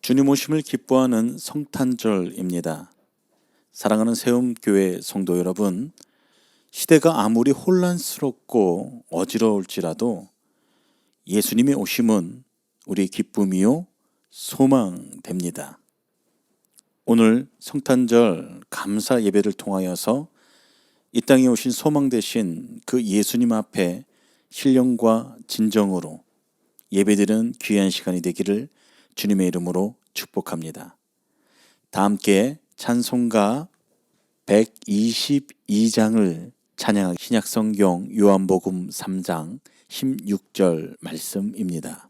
주님 오심을 기뻐하는 성탄절입니다. 사랑하는 세움교회 성도 여러분, 시대가 아무리 혼란스럽고 어지러울지라도 예수님의 오심은 우리의 기쁨이요 소망됩니다. 오늘 성탄절 감사 예배를 통하여서 이 땅에 오신 소망 되신 그 예수님 앞에 신령과 진정으로 예배드리는 귀한 시간이 되기를 주님의 이름으로 축복합니다. 다 함께 찬송가 122장을 찬양하기 신약성경 요한복음 3장 16절 말씀입니다.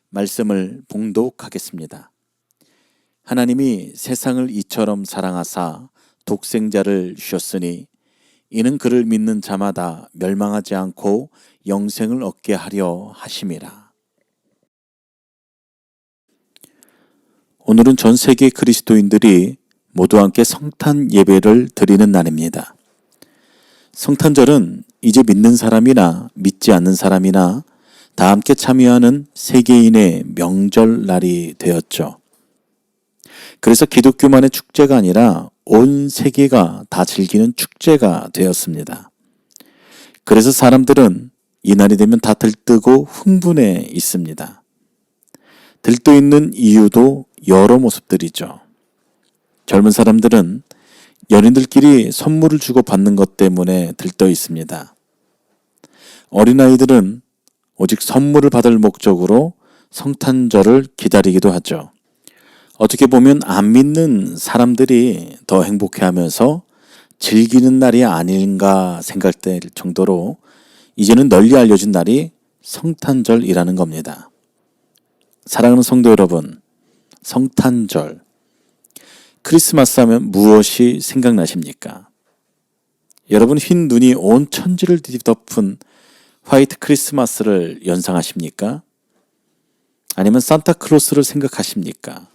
말씀을 봉독하겠습니다. 하나님이 세상을 이처럼 사랑하사 독생자를 주셨으니 이는 그를 믿는 자마다 멸망하지 않고 영생을 얻게 하려 하심이라. 오늘은 전 세계 그리스도인들이 모두 함께 성탄 예배를 드리는 날입니다. 성탄절은 이제 믿는 사람이나 믿지 않는 사람이나 다 함께 참여하는 세계인의 명절날이 되었죠. 그래서 기독교만의 축제가 아니라 온 세계가 다 즐기는 축제가 되었습니다. 그래서 사람들은 이 날이 되면 다 들뜨고 흥분해 있습니다. 들떠 있는 이유도 여러 모습들이죠. 젊은 사람들은 연인들끼리 선물을 주고받는 것 때문에 들떠 있습니다. 어린아이들은 오직 선물을 받을 목적으로 성탄절을 기다리기도 하죠. 어떻게 보면 안 믿는 사람들이 더 행복해하면서 즐기는 날이 아닌가 생각될 정도로 이제는 널리 알려진 날이 성탄절이라는 겁니다. 사랑하는 성도 여러분, 성탄절, 크리스마스 하면 무엇이 생각나십니까? 여러분 흰 눈이 온 천지를 뒤덮은 화이트 크리스마스를 연상하십니까? 아니면 산타클로스를 생각하십니까?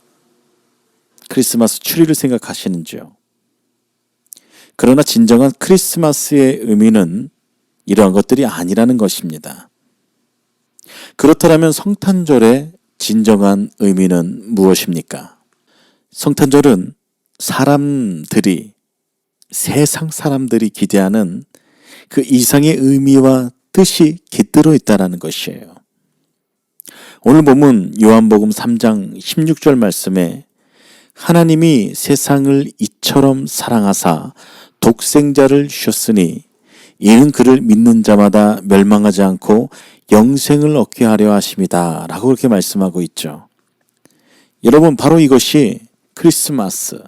크리스마스 추리를 생각하시는지요? 그러나 진정한 크리스마스의 의미는 이러한 것들이 아니라는 것입니다. 그렇다면 성탄절의 진정한 의미는 무엇입니까? 성탄절은 세상 사람들이 기대하는 그 이상의 의미와 뜻이 깃들어 있다는 것이에요. 오늘 본문 요한복음 3장 16절 말씀에 하나님이 세상을 이처럼 사랑하사 독생자를 주셨으니 이는 그를 믿는 자마다 멸망하지 않고 영생을 얻게 하려 하심이다 라고 그렇게 말씀하고 있죠. 여러분 바로 이것이 크리스마스,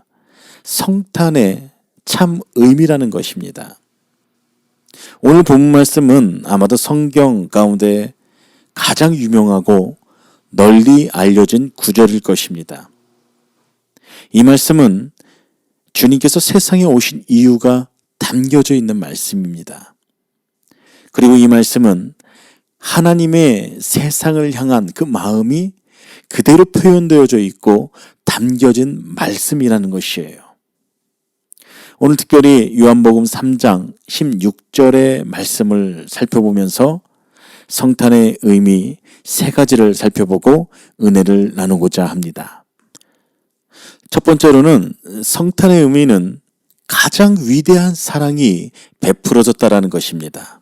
성탄의 참 의미라는 것입니다. 오늘 본문 말씀은 아마도 성경 가운데 가장 유명하고 널리 알려진 구절일 것입니다. 이 말씀은 주님께서 세상에 오신 이유가 담겨져 있는 말씀입니다. 그리고 이 말씀은 하나님의 세상을 향한 그 마음이 그대로 표현되어져 있고 담겨진 말씀이라는 것이에요. 오늘 특별히 요한복음 3장 16절의 말씀을 살펴보면서 성탄의 의미 세 가지를 살펴보고 은혜를 나누고자 합니다. 첫 번째로는 성탄의 의미는 가장 위대한 사랑이 베풀어졌다라는 것입니다.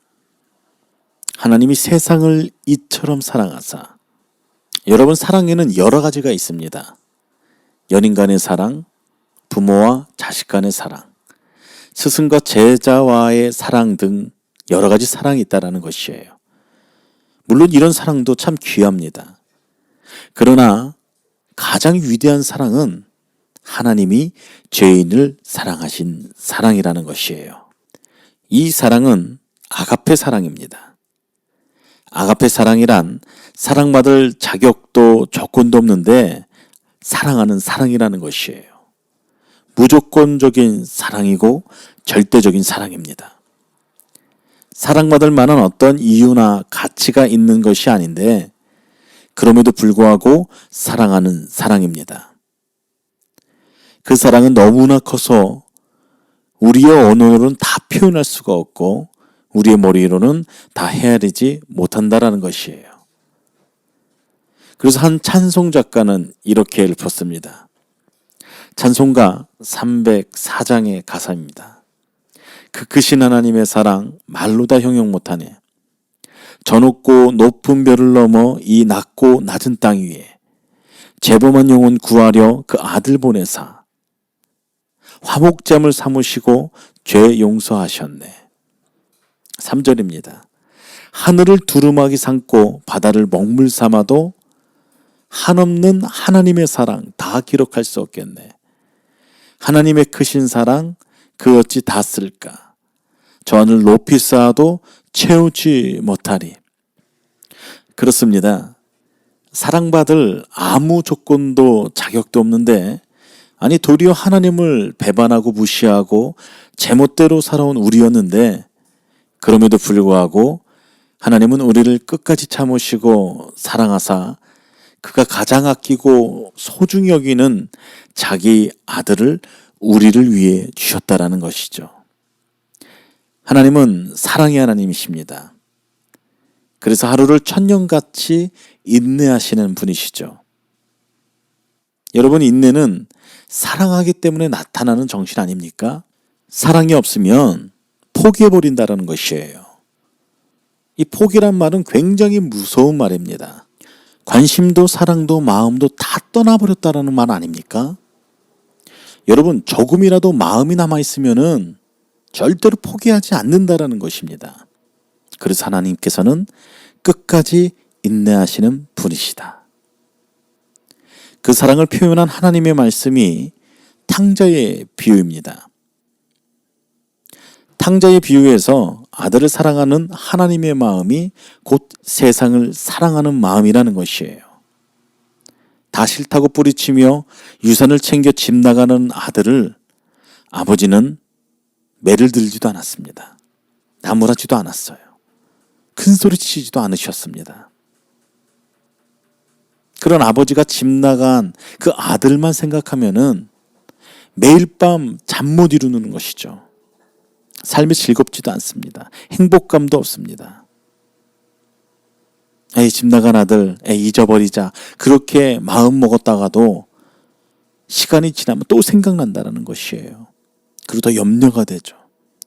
하나님이 세상을 이처럼 사랑하사, 여러분 사랑에는 여러 가지가 있습니다. 연인 간의 사랑, 부모와 자식 간의 사랑, 스승과 제자와의 사랑 등 여러 가지 사랑이 있다는 것이에요. 물론 이런 사랑도 참 귀합니다. 그러나 가장 위대한 사랑은 하나님이 죄인을 사랑하신 사랑이라는 것이에요. 이 사랑은 아가페 사랑입니다. 아가페 사랑이란 사랑받을 자격도 조건도 없는데 사랑하는 사랑이라는 것이에요. 무조건적인 사랑이고 절대적인 사랑입니다. 사랑받을 만한 어떤 이유나 가치가 있는 것이 아닌데 그럼에도 불구하고 사랑하는 사랑입니다. 그 사랑은 너무나 커서 우리의 언어로는 다 표현할 수가 없고 우리의 머리로는 다 헤아리지 못한다라는 것이에요. 그래서 한 찬송 작가는 이렇게 읊었습니다. 찬송가 304장의 가사입니다. 그 크신 하나님의 사랑 말로 다 형용 못하네. 저 높고 높은 별을 넘어 이 낮고 낮은 땅 위에 죄범한 영혼 구하려 그 아들 보내사 화목잠을 삼으시고 죄 용서하셨네. 3절입니다. 하늘을 두루마기 삼고 바다를 먹물 삼아도 한없는 하나님의 사랑 다 기록할 수 없겠네. 하나님의 크신 사랑 그 어찌 다 쓸까. 저 하늘 높이 쌓아도 채우지 못하리. 그렇습니다. 사랑받을 아무 조건도 자격도 없는데 아니 도리어 하나님을 배반하고 무시하고 제멋대로 살아온 우리였는데 그럼에도 불구하고 하나님은 우리를 끝까지 참으시고 사랑하사 그가 가장 아끼고 소중히 여기는 자기 아들을 우리를 위해 주셨다라는 것이죠. 하나님은 사랑의 하나님이십니다. 그래서 하루를 천년같이 인내하시는 분이시죠. 여러분, 인내는 사랑하기 때문에 나타나는 정신 아닙니까? 사랑이 없으면 포기해버린다는 것이에요. 이 포기란 말은 굉장히 무서운 말입니다. 관심도 사랑도 마음도 다 떠나버렸다라는 말 아닙니까? 여러분, 조금이라도 마음이 남아있으면은 절대로 포기하지 않는다라는 것입니다. 그래서 하나님께서는 끝까지 인내하시는 분이시다. 그 사랑을 표현한 하나님의 말씀이 탕자의 비유입니다. 탕자의 비유에서 아들을 사랑하는 하나님의 마음이 곧 세상을 사랑하는 마음이라는 것이에요. 다 싫다고 뿌리치며 유산을 챙겨 집 나가는 아들을 아버지는 매를 들지도 않았습니다. 나무라지도 않았어요. 큰 소리 치지도 않으셨습니다. 그런 아버지가 집 나간 그 아들만 생각하면은 매일 밤 잠 못 이루는 것이죠. 삶이 즐겁지도 않습니다. 행복감도 없습니다. 에이, 집 나간 아들, 에이, 잊어버리자. 그렇게 마음 먹었다가도 시간이 지나면 또 생각난다는 것이에요. 그리고 더 염려가 되죠.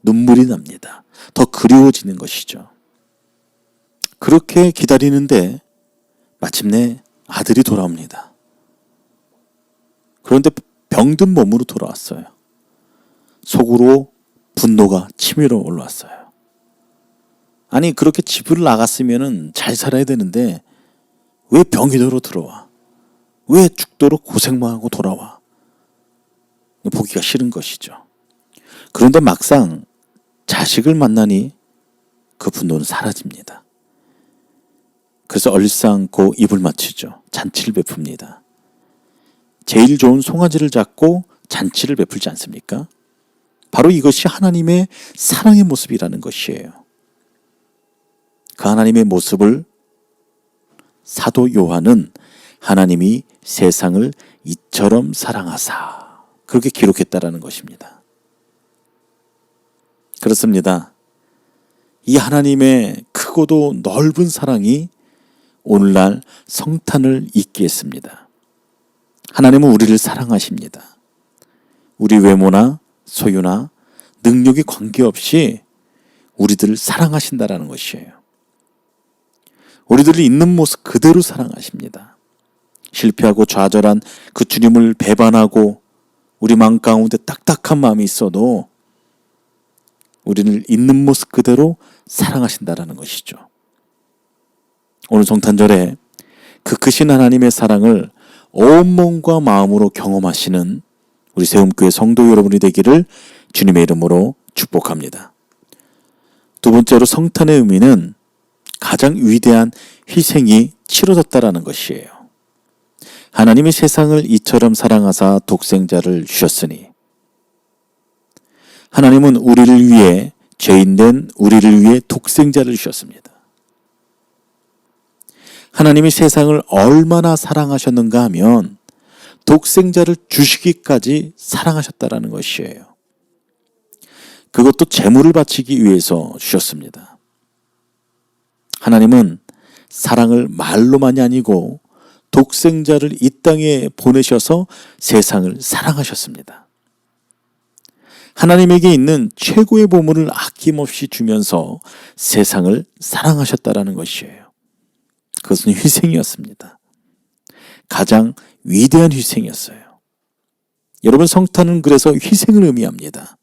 눈물이 납니다. 더 그리워지는 것이죠. 그렇게 기다리는데 마침내 아들이 돌아옵니다. 그런데 병든 몸으로 돌아왔어요. 속으로 분노가 치밀어 올라왔어요. 아니, 그렇게 집을 나갔으면 잘 살아야 되는데 왜 병이도록 들어와? 왜 죽도록 고생만 하고 돌아와? 보기가 싫은 것이죠. 그런데 막상 자식을 만나니 그 분노는 사라집니다. 그래서 얼싸안고 입을 맞추죠. 잔치를 베풉니다. 제일 좋은 송아지를 잡고 잔치를 베풀지 않습니까? 바로 이것이 하나님의 사랑의 모습이라는 것이에요. 그 하나님의 모습을 사도 요한은 하나님이 세상을 이처럼 사랑하사 그렇게 기록했다라는 것입니다. 그렇습니다. 이 하나님의 크고도 넓은 사랑이 오늘날 성탄을 잇게 했습니다. 하나님은 우리를 사랑하십니다. 우리 외모나 소유나 능력에 관계없이 우리들을 사랑하신다라는 것이에요. 우리들이 있는 모습 그대로 사랑하십니다. 실패하고 좌절한 그 주님을 배반하고 우리 마음 가운데 딱딱한 마음이 있어도 우리를 있는 모습 그대로 사랑하신다라는 것이죠. 오늘 성탄절에 그 크신 하나님의 사랑을 온몸과 마음으로 경험하시는 우리 세움교회 성도 여러분이 되기를 주님의 이름으로 축복합니다. 두 번째로 성탄의 의미는 가장 위대한 희생이 치러졌다라는 것이에요. 하나님이 세상을 이처럼 사랑하사 독생자를 주셨으니 하나님은 우리를 위해 죄인된 우리를 위해 독생자를 주셨습니다. 하나님이 세상을 얼마나 사랑하셨는가 하면 독생자를 주시기까지 사랑하셨다라는 것이에요. 그것도 제물을 바치기 위해서 주셨습니다. 하나님은 사랑을 말로만이 아니고 독생자를 이 땅에 보내셔서 세상을 사랑하셨습니다. 하나님에게 있는 최고의 보물을 아낌없이 주면서 세상을 사랑하셨다라는 것이에요. 그것은 희생이었습니다. 가장 위대한 희생이었어요. 여러분, 성탄은 그래서 희생을 의미합니다.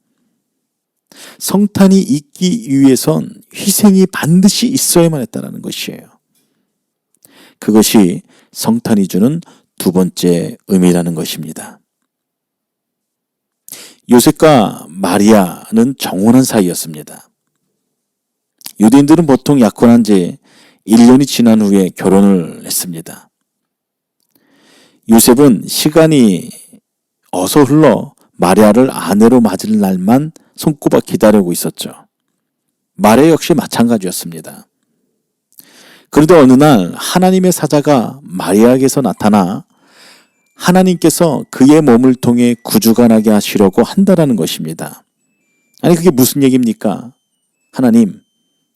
성탄이 있기 위해선 희생이 반드시 있어야만 했다는 것이에요. 그것이 성탄이 주는 두 번째 의미라는 것입니다. 요셉과 마리아는 정혼한 사이였습니다. 유대인들은 보통 약혼한 지 1년이 지난 후에 결혼을 했습니다. 요셉은 시간이 어서 흘러 마리아를 아내로 맞을 날만 손꼽아 기다리고 있었죠. 마리아 역시 마찬가지였습니다. 그런데 어느 날 하나님의 사자가 마리아에게서 나타나 하나님께서 그의 몸을 통해 구주가 나게 하시려고 한다라는 것입니다. 아니, 그게 무슨 얘기입니까? 하나님,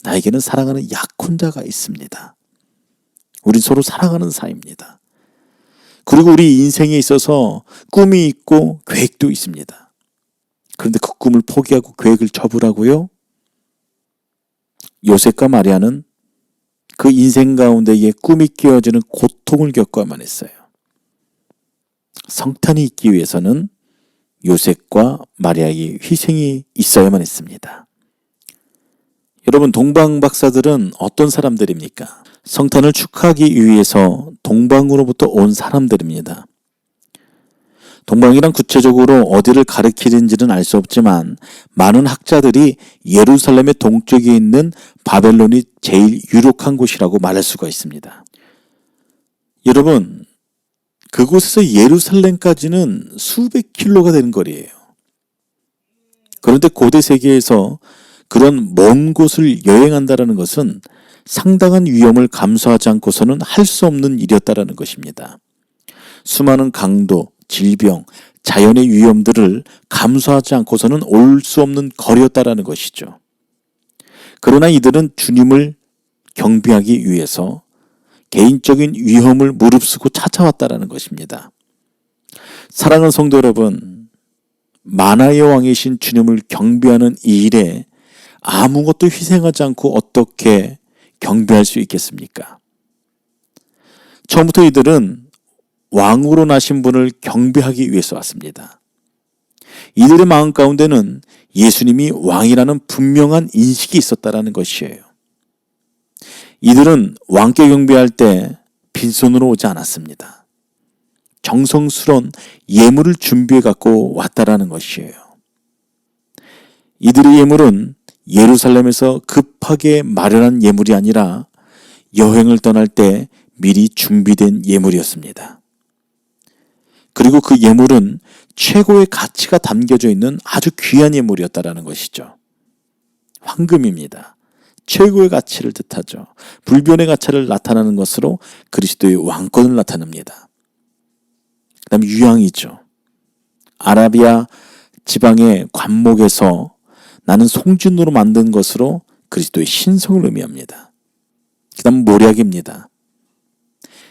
나에게는 사랑하는 약혼자가 있습니다. 우리 서로 사랑하는 사이입니다. 그리고 우리 인생에 있어서 꿈이 있고 계획도 있습니다. 그런데 그 꿈을 포기하고 계획을 접으라고요? 요셉과 마리아는 그 인생 가운데에 꿈이 끼어지는 고통을 겪어야만 했어요. 성탄이 있기 위해서는 요셉과 마리아의 희생이 있어야만 했습니다. 여러분, 동방 박사들은 어떤 사람들입니까? 성탄을 축하하기 위해서 동방으로부터 온 사람들입니다. 동방이란 구체적으로 어디를 가리키는지는 알 수 없지만 많은 학자들이 예루살렘의 동쪽에 있는 바벨론이 제일 유력한 곳이라고 말할 수가 있습니다. 여러분, 그곳에서 예루살렘까지는 수백 킬로가 되는 거리예요. 그런데 고대 세계에서 그런 먼 곳을 여행한다는 것은 상당한 위험을 감수하지 않고서는 할 수 없는 일이었다는 것입니다. 수많은 강도, 질병, 자연의 위험들을 감수하지 않고서는 올 수 없는 거리였다는 것이죠. 그러나 이들은 주님을 경배하기 위해서 개인적인 위험을 무릅쓰고 찾아왔다는 것입니다. 사랑하는 성도 여러분, 만화의 왕이신 주님을 경배하는 이 일에 아무것도 희생하지 않고 어떻게 경배할 수 있겠습니까? 처음부터 이들은 왕으로 나신 분을 경배하기 위해서 왔습니다. 이들의 마음 가운데는 예수님이 왕이라는 분명한 인식이 있었다는 것이에요. 이들은 왕께 경배할 때 빈손으로 오지 않았습니다. 정성스러운 예물을 준비해 갖고 왔다라는 것이에요. 이들의 예물은 예루살렘에서 급하게 마련한 예물이 아니라 여행을 떠날 때 미리 준비된 예물이었습니다. 그리고 그 예물은 최고의 가치가 담겨져 있는 아주 귀한 예물이었다라는 것이죠. 황금입니다. 최고의 가치를 뜻하죠. 불변의 가치를 나타내는 것으로 그리스도의 왕권을 나타냅니다. 그 다음 유향이죠. 아라비아 지방의 관목에서 나는 송진으로 만든 것으로 그리스도의 신성을 의미합니다. 그 다음 모략입니다.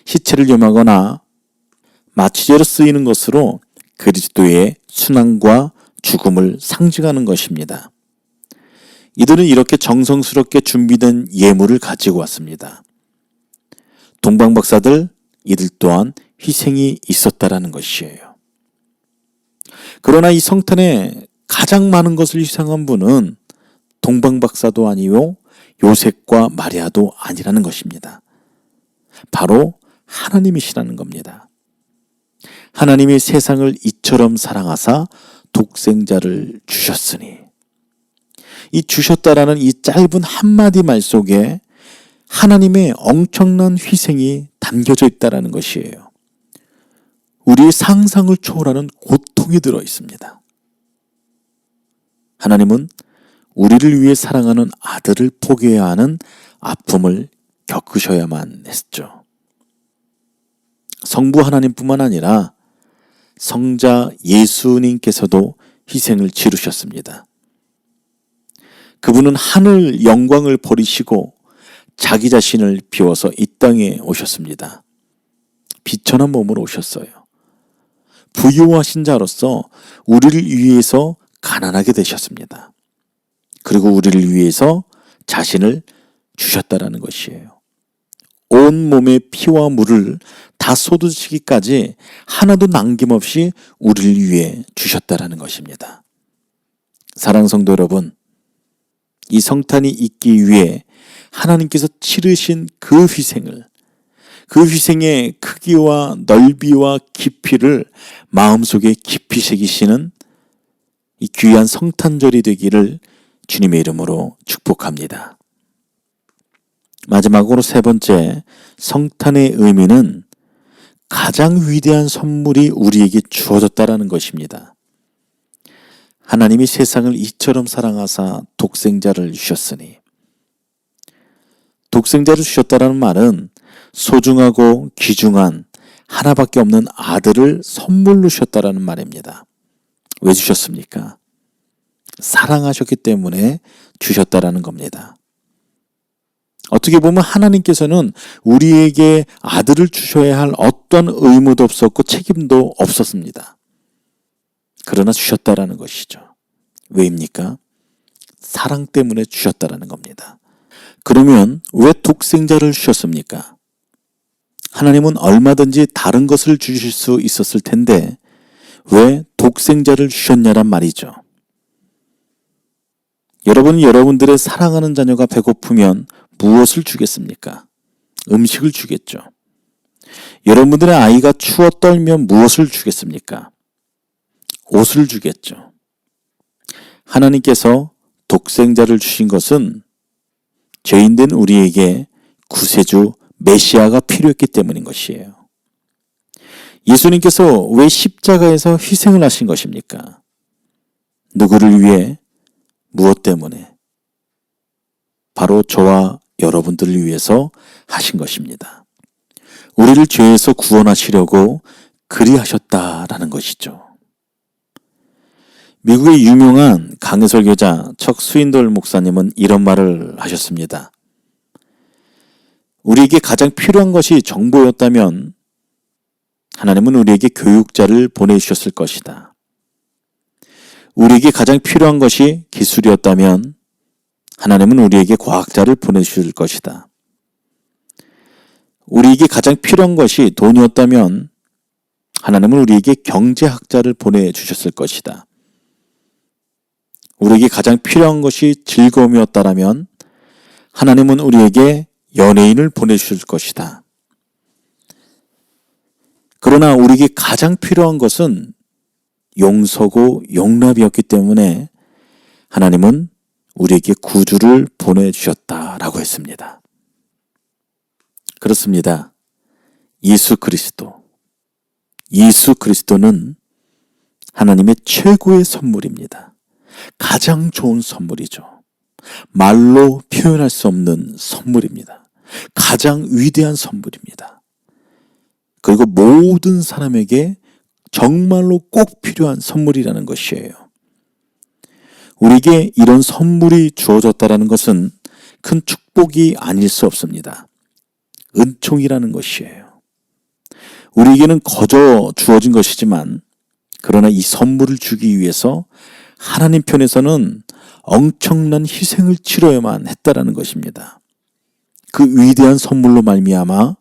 시체를 염하거나 마취제로 쓰이는 것으로 그리스도의 순환과 죽음을 상징하는 것입니다. 이들은 이렇게 정성스럽게 준비된 예물을 가지고 왔습니다. 동방 박사들, 이들 또한 희생이 있었다라는 것이에요. 그러나 이 성탄에 가장 많은 것을 희생한 분은 동방 박사도 아니요 요셉과 마리아도 아니라는 것입니다. 바로 하나님이시라는 겁니다. 하나님이 세상을 이처럼 사랑하사 독생자를 주셨으니, 이 주셨다라는 이 짧은 한마디 말 속에 하나님의 엄청난 희생이 담겨져 있다는 것이에요. 우리의 상상을 초월하는 고통이 들어 있습니다. 하나님은 우리를 위해 사랑하는 아들을 포기해야 하는 아픔을 겪으셔야만 했죠. 성부 하나님뿐만 아니라 성자 예수님께서도 희생을 치르셨습니다. 그분은 하늘 영광을 버리시고 자기 자신을 비워서 이 땅에 오셨습니다. 비천한 몸으로 오셨어요. 부유하신 자로서 우리를 위해서 가난하게 되셨습니다. 그리고 우리를 위해서 자신을 주셨다라는 것이에요. 온 몸의 피와 물을 다 쏟으시기까지 하나도 남김없이 우리를 위해 주셨다라는 것입니다. 사랑하는 성도 여러분, 이 성탄이 있기 위해 하나님께서 치르신 그 희생을, 그 희생의 크기와 넓이와 깊이를 마음속에 깊이 새기시는 이 귀한 성탄절이 되기를 주님의 이름으로 축복합니다. 마지막으로 세 번째, 성탄의 의미는 가장 위대한 선물이 우리에게 주어졌다라는 것입니다. 하나님이 세상을 이처럼 사랑하사 독생자를 주셨으니, 독생자를 주셨다라는 말은 소중하고 귀중한 하나밖에 없는 아들을 선물로 주셨다라는 말입니다. 왜 주셨습니까? 사랑하셨기 때문에 주셨다라는 겁니다. 어떻게 보면 하나님께서는 우리에게 아들을 주셔야 할 어떤 의무도 없었고 책임도 없었습니다. 그러나 주셨다라는 것이죠. 왜입니까? 사랑 때문에 주셨다라는 겁니다. 그러면 왜 독생자를 주셨습니까? 하나님은 얼마든지 다른 것을 주실 수 있었을 텐데 왜 독생자를 주셨냐란 말이죠. 여러분은 여러분들의 사랑하는 자녀가 배고프면 무엇을 주겠습니까? 음식을 주겠죠. 여러분들의 아이가 추워 떨면 무엇을 주겠습니까? 옷을 주겠죠. 하나님께서 독생자를 주신 것은 죄인된 우리에게 구세주 메시아가 필요했기 때문인 것이에요. 예수님께서 왜 십자가에서 희생을 하신 것입니까? 누구를 위해? 무엇 때문에? 바로 저와 여러분들을 위해서 하신 것입니다. 우리를 죄에서 구원하시려고 그리하셨다라는 것이죠. 미국의 유명한 강해 설교자 척 스윈돌 목사님은 이런 말을 하셨습니다. 우리에게 가장 필요한 것이 정보였다면 하나님은 우리에게 교육자를 보내주셨을 것이다. 우리에게 가장 필요한 것이 기술이었다면 하나님은 우리에게 과학자를 보내주실 것이다. 우리에게 가장 필요한 것이 돈이었다면 하나님은 우리에게 경제학자를 보내주셨을 것이다. 우리에게 가장 필요한 것이 즐거움이었다면 하나님은 우리에게 연예인을 보내주실 것이다. 그러나 우리에게 가장 필요한 것은 용서고 용납이었기 때문에 하나님은 우리에게 구주를 보내주셨다라고 했습니다. 그렇습니다. 예수 그리스도는 하나님의 최고의 선물입니다. 가장 좋은 선물이죠. 말로 표현할 수 없는 선물입니다. 가장 위대한 선물입니다. 그리고 모든 사람에게 정말로 꼭 필요한 선물이라는 것이에요. 우리에게 이런 선물이 주어졌다는 것은 큰 축복이 아닐 수 없습니다. 은총이라는 것이에요. 우리에게는 거저 주어진 것이지만 그러나 이 선물을 주기 위해서 하나님 편에서는 엄청난 희생을 치러야만 했다라는 것입니다. 그 위대한 선물로 말미암아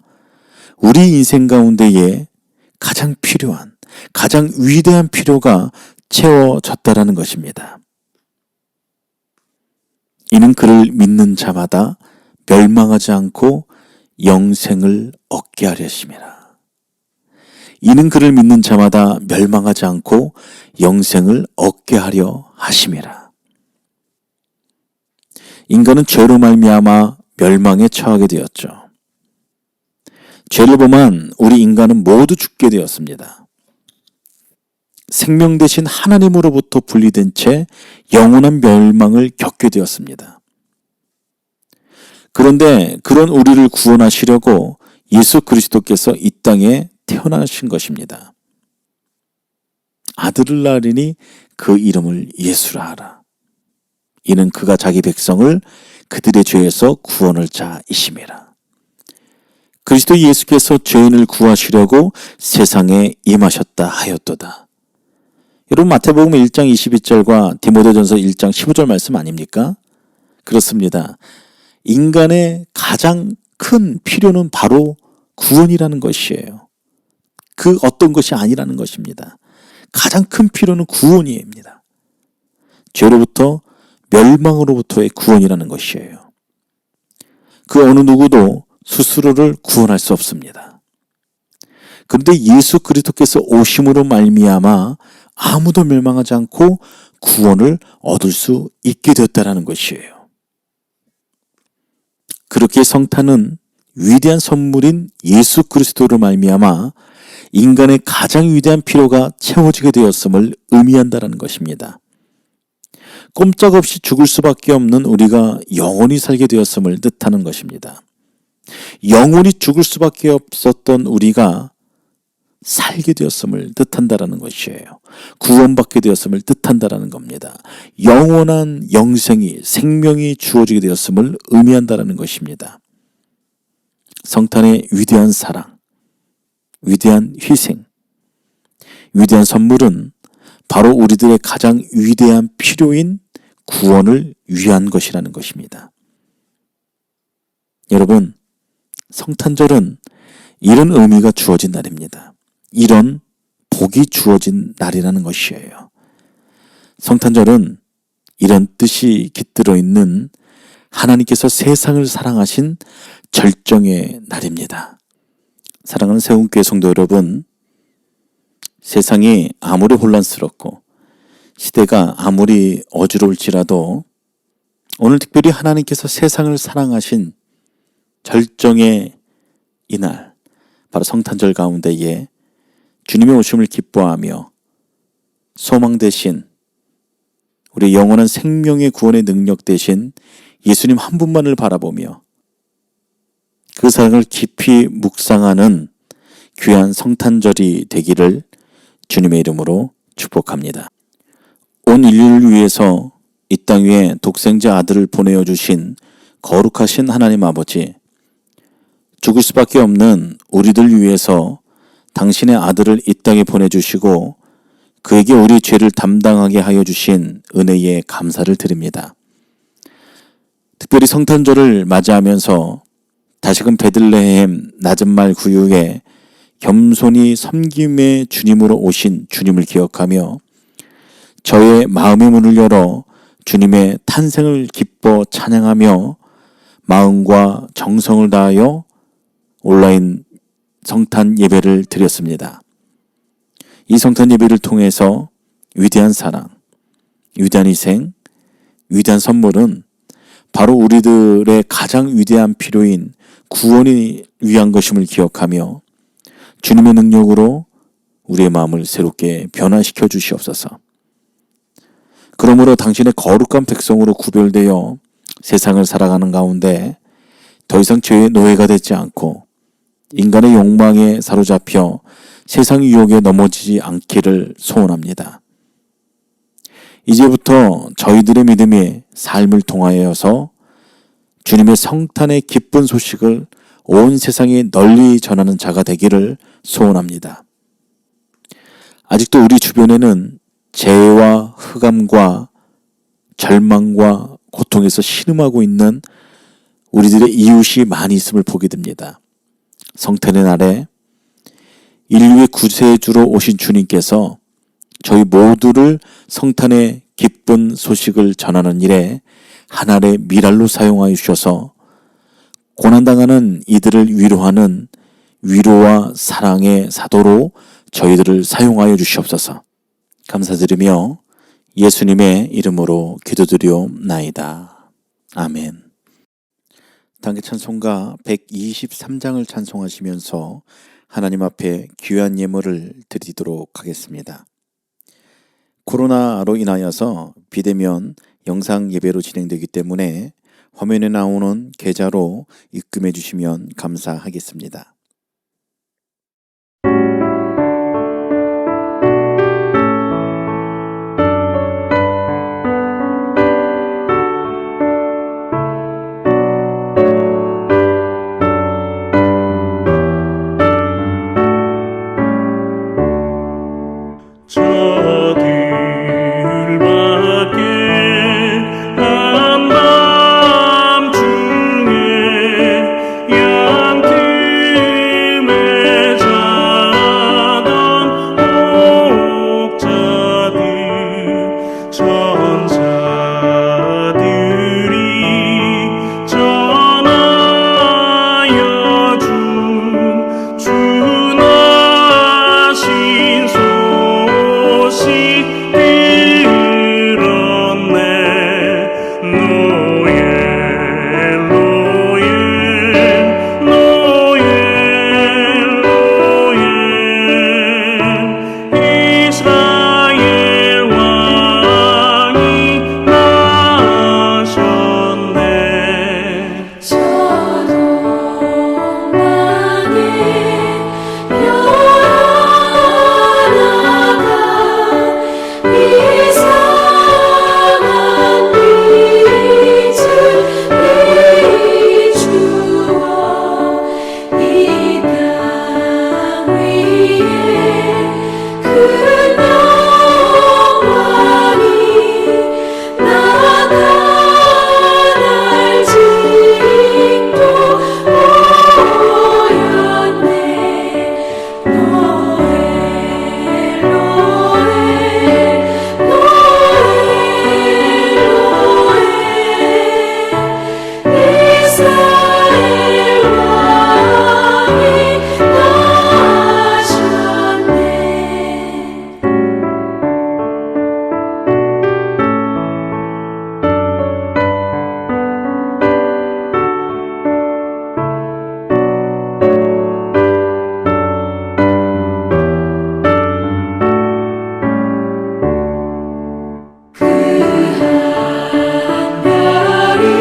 우리 인생 가운데에 가장 필요한, 가장 위대한 필요가 채워졌다라는 것입니다. 이는 그를 믿는 자마다 멸망하지 않고 영생을 얻게 하려 하심이라. 이는 그를 믿는 자마다 멸망하지 않고 영생을 얻게 하려 하심이라. 인간은 죄로 말미암아 멸망에 처하게 되었죠. 죄를 범한 우리 인간은 모두 죽게 되었습니다. 생명 대신 하나님으로부터 분리된 채 영원한 멸망을 겪게 되었습니다. 그런데 그런 우리를 구원하시려고 예수 그리스도께서 이 땅에 태어나신 것입니다. 아들을 낳으리니 그 이름을 예수라 하라. 이는 그가 자기 백성을 그들의 죄에서 구원할 자이심이라. 그리스도 예수께서 죄인을 구하시려고 세상에 임하셨다 하였도다. 여러분, 마태복음 1장 22절과 디모데전서 1장 15절 말씀 아닙니까? 그렇습니다. 인간의 가장 큰 필요는 바로 구원이라는 것이에요. 그 어떤 것이 아니라는 것입니다. 가장 큰 필요는 구원입니다. 죄로부터 멸망으로부터의 구원이라는 것이에요. 그 어느 누구도 스스로를 구원할 수 없습니다. 그런데 예수 그리스도께서 오심으로 말미암아 아무도 멸망하지 않고 구원을 얻을 수 있게 되었다는 것이에요. 그렇게 성탄은 위대한 선물인 예수 그리스도로 말미암아 인간의 가장 위대한 필요가 채워지게 되었음을 의미한다는 것입니다. 꼼짝없이 죽을 수밖에 없는 우리가 영원히 살게 되었음을 뜻하는 것입니다. 영원히 죽을 수밖에 없었던 우리가 살게 되었음을 뜻한다는 것이에요. 구원받게 되었음을 뜻한다는 겁니다. 영원한 영생이, 생명이 주어지게 되었음을 의미한다는 것입니다. 성탄의 위대한 사랑, 위대한 희생, 위대한 선물은 바로 우리들의 가장 위대한 필요인 구원을 위한 것이라는 것입니다. 여러분, 성탄절은 이런 의미가 주어진 날입니다. 이런 복이 주어진 날이라는 것이에요. 성탄절은 이런 뜻이 깃들어 있는 하나님께서 세상을 사랑하신 절정의 날입니다. 사랑하는 세운교회 성도 여러분, 세상이 아무리 혼란스럽고 시대가 아무리 어지러울지라도 오늘 특별히 하나님께서 세상을 사랑하신 절정의 이날, 바로 성탄절 가운데에 주님의 오심을 기뻐하며 소망 대신 우리 영원한 생명의 구원의 능력 대신 예수님 한 분만을 바라보며 그 사랑을 깊이 묵상하는 귀한 성탄절이 되기를 주님의 이름으로 축복합니다. 온 인류를 위해서 이 땅 위에 독생자 아들을 보내어 주신 거룩하신 하나님 아버지, 죽을 수밖에 없는 우리들 위해서 당신의 아들을 이 땅에 보내주시고 그에게 우리 죄를 담당하게 하여 주신 은혜에 감사를 드립니다. 특별히 성탄절을 맞이하면서 다시금 베들레헴 낮은 말 구유에 겸손히 섬김의 주님으로 오신 주님을 기억하며 저의 마음의 문을 열어 주님의 탄생을 기뻐 찬양하며 마음과 정성을 다하여 온라인 성탄 예배를 드렸습니다. 이 성탄 예배를 통해서 위대한 사랑, 위대한 희생, 위대한 선물은 바로 우리들의 가장 위대한 필요인 구원이 위한 것임을 기억하며 주님의 능력으로 우리의 마음을 새롭게 변화시켜 주시옵소서. 그러므로 당신의 거룩한 백성으로 구별되어 세상을 살아가는 가운데 더 이상 죄의 노예가 되지 않고 인간의 욕망에 사로잡혀 세상 유혹에 넘어지지 않기를 소원합니다. 이제부터 저희들의 믿음이 삶을 통하여서 주님의 성탄의 기쁜 소식을 온 세상에 널리 전하는 자가 되기를 소원합니다. 아직도 우리 주변에는 재해와 흑암과 절망과 고통에서 신음하고 있는 우리들의 이웃이 많이 있음을 보게 됩니다. 성탄의 날에 인류의 구세주로 오신 주님께서 저희 모두를 성탄의 기쁜 소식을 전하는 일에 하나의 미랄로 사용하여 주셔서 고난당하는 이들을 위로하는 위로와 사랑의 사도로 저희들을 사용하여 주시옵소서. 감사드리며 예수님의 이름으로 기도드리옵나이다. 아멘. 단기 찬송가 123장을 찬송하시면서 하나님 앞에 귀한 예물을 드리도록 하겠습니다. 코로나로 인하여서 비대면 영상 예배로 진행되기 때문에 화면에 나오는 계좌로 입금해 주시면 감사하겠습니다.